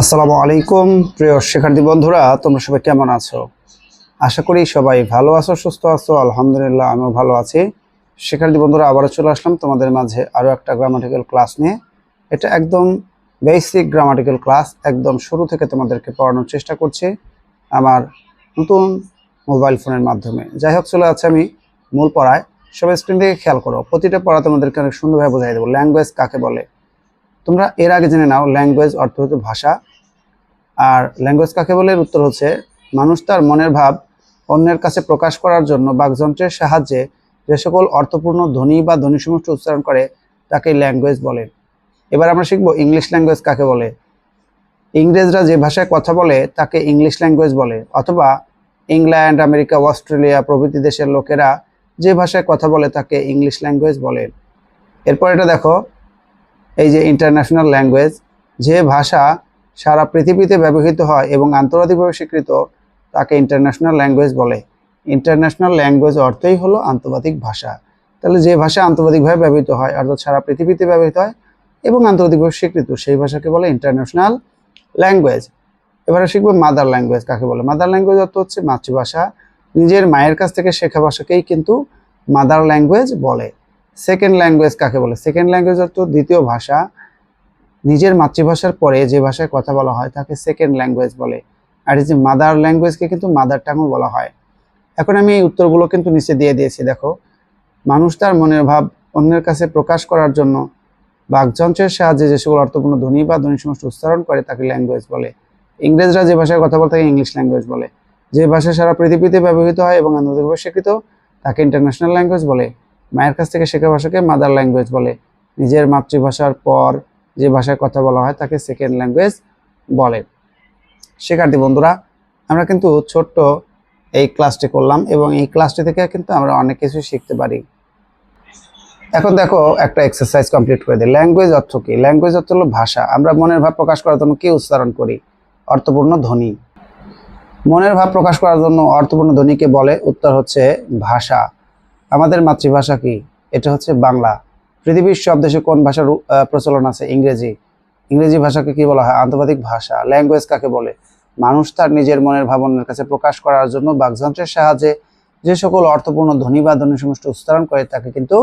আসসালামু আলাইকুম প্রিয় শিক্ষার্থী বন্ধুরা, তোমরা সবাই কেমন আছো? আশা করি সবাই ভালো আছো, সুস্থ আছো। আলহামদুলিল্লাহ, আমিও ভালো আছি। শিক্ষার্থী বন্ধুরা, আবারও চলে আসলাম তোমাদের মাঝে আরও একটা গ্রামাটিক্যাল ক্লাস নিয়ে। এটা একদম বেসিক গ্রামাটিক্যাল ক্লাস, একদম শুরু থেকে তোমাদেরকে পড়ানোর চেষ্টা করছি আমার নতুন মোবাইল ফোনের মাধ্যমে। যাই হোক, চলে যাচ্ছে আমি মূল পড়ায়। সবাই স্ক্রিন থেকে খেয়াল করো, প্রতিটা পড়া তোমাদেরকে অনেক সুন্দরভাবে বোঝাই দেবো। ল্যাঙ্গুয়েজ কাকে বলে তোমরা এর আগে জেনে নাও। ল্যাঙ্গুয়েজ অর্থ হচ্ছে ভাষা। আর ল্যাঙ্গুয়েজ কাকে বলে এর উত্তর হচ্ছে মানুষ তার মনের ভাব অন্যের কাছে প্রকাশ করার জন্য বাকযন্ত্রের সাহায্যে যে সকল অর্থপূর্ণ ধ্বনি বা ধ্বনি সমষ্টি উচ্চারণ করে তাকে ল্যাঙ্গুয়েজ বলে। এবার আমরা শিখবো ইংলিশ ল্যাঙ্গুয়েজ কাকে বলে। ইংরেজরা যে ভাষায় কথা বলে তাকে ইংলিশ ল্যাঙ্গুয়েজ বলে, অথবা ইংল্যান্ড, আমেরিকা, অস্ট্রেলিয়া প্রভৃতি দেশের লোকেরা যে ভাষায় কথা বলে তাকে ইংলিশ ল্যাঙ্গুয়েজ বলে। এরপর এটা দেখো, এই যে ইন্টারন্যাশনাল ল্যাঙ্গুয়েজ, যে ভাষা সারা পৃথিবীতে ব্যবহৃত হয় এবং আন্তর্জাতিকভাবে স্বীকৃত তাকে ইন্টারন্যাশনাল ল্যাঙ্গুয়েজ বলে। ইন্টারন্যাশনাল ল্যাঙ্গুয়েজ অর্থই হলো আন্তর্জাতিক ভাষা। তাহলে যে ভাষা আন্তর্জাতিকভাবে ব্যবহৃত হয়, অর্থাৎ সারা পৃথিবীতে ব্যবহৃত হয় এবং আন্তর্জাতিকভাবে স্বীকৃত, সেই ভাষাকে বলে ইন্টারন্যাশনাল ল্যাঙ্গুয়েজ। এবারে শিখবো মাদার ল্যাঙ্গুয়েজ কাকে বলে। মাদার ল্যাঙ্গুয়েজ অর্থ হচ্ছে মাতৃভাষা। নিজের মায়ের কাছ থেকে শেখা ভাষাকেই কিন্তু মাদার ল্যাঙ্গুয়েজ বলে। সেকেন্ড ল্যাঙ্গুয়েজ কাকে বলে। সেকেন্ড ল্যাঙ্গুয়েজ অর্থ দ্বিতীয় ভাষা। নিজের মাতৃভাষার পরে যে ভাষায় কথা বলা হয় তাকে সেকেন্ড ল্যাঙ্গুয়েজ বলে। আর এই যে মাদার ল্যাঙ্গুয়েজকে কিন্তু মাদার টাংও বলা হয়। এখন আমি এই উত্তরগুলো কিন্তু নিচে দিয়ে দিয়েছি, দেখো। মানুষ তার মনের ভাব অন্যের কাছে প্রকাশ করার জন্য বাকযন্ত্রের সাহায্যে যে সকল অর্থপূর্ণ ধ্বনি বা ধ্বনি সমষ্টি উচ্চারণ করে তাকে ল্যাঙ্গুয়েজ বলে। ইংরেজরা যে ভাষায় কথা বলে তাকে ইংলিশ ল্যাঙ্গুয়েজ বলে। যে ভাষা সারা পৃথিবীতে ব্যবহৃত হয় এবং আন্তর্জাতিকভাবে স্বীকৃত তাকে ইন্টারন্যাশনাল ল্যাঙ্গুয়েজ বলে। মায়ের কাছ থেকে শেখা ভাষাকে মাদার ল্যাঙ্গুয়েজ বলে। নিজের মাতৃভাষার পর যে ভাষায় কথা বলা হয় তাকে সেকেন্ড ল্যাঙ্গুয়েজ বলে। শিক্ষার্থী বন্ধুরা, আমরা কিন্তু ছোট্ট এই ক্লাসটি করলাম এবং এই ক্লাসটি থেকে কিন্তু আমরা অনেক কিছু শিখতে পারি। এখন দেখো, একটা এক্সারসাইজ কমপ্লিট করে দিই। ল্যাঙ্গুয়েজ অর্থ কি? ল্যাঙ্গুয়েজ অর্থ হলো ভাষা। আমরা মনের ভাব প্রকাশ করার জন্য কি উচ্চারণ করি? অর্থপূর্ণ ধ্বনি। মনের ভাব প্রকাশ করার জন্য অর্থপূর্ণ ধ্বনিকে বলে, উত্তর হচ্ছে ভাষা। আমাদের মাতৃভাষা কি? এটা হচ্ছে বাংলা। পৃথিবীর সব দেশে কোন ভাষার প্রচলন আছে? ইংরেজি। ইংরেজি ভাষাকে কি বলা হয়? আন্তর্জাতিক ভাষা। ল্যাঙ্গুয়েজ কাকে বলে? মানুষ তার নিজের মনের ভাবনার কাছে প্রকাশ করার জন্য বাকযন্ত্রের সাহায্যে যে সকল অর্থপূর্ণ ধ্বনি বা ধ্বনি সমষ্টি উচ্চারণ করে তাকে কিন্তু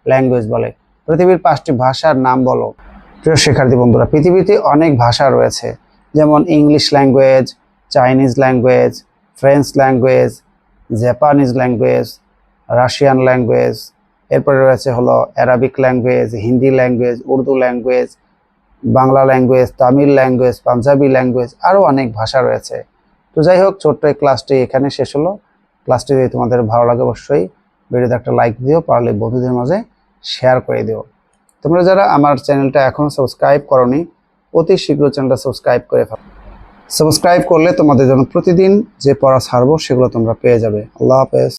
ল্যাঙ্গুয়েজ বলে। পৃথিবীর 5টি ভাষার নাম বলো। প্রিয় শিক্ষার্থী বন্ধুরা, পৃথিবীতে অনেক ভাষা রয়েছে, যেমন English language, Chinese language, French language, Japanese language, Russian language. এরপরে রয়েছে হলো Arabic language, Hindi language, Urdu language, Bangla language, Tamil language, Punjabi language, আরও অনেক ভাষা রয়েছে। তো যাই হোক, ছোট্ট এই ক্লাসটি এখানে শেষ হলো। ক্লাসটি যদি তোমাদের ভালো লাগে অবশ্যই ভিডিওতে একটা লাইক দিও, পারলে বন্ধুদের মাঝে শেয়ার করে দিও। তোমরা যারা আমার চ্যানেলটা এখনও সাবস্ক্রাইব করোনি, অতি শীঘ্র চ্যানেলটা সাবস্ক্রাইব করে ফেলো। সাবস্ক্রাইব করলে তোমাদের জন্য প্রতিদিন যে পড়া ছাড়বো সেগুলো তোমরা পেয়ে যাবে। আল্লাহ হাফেজ।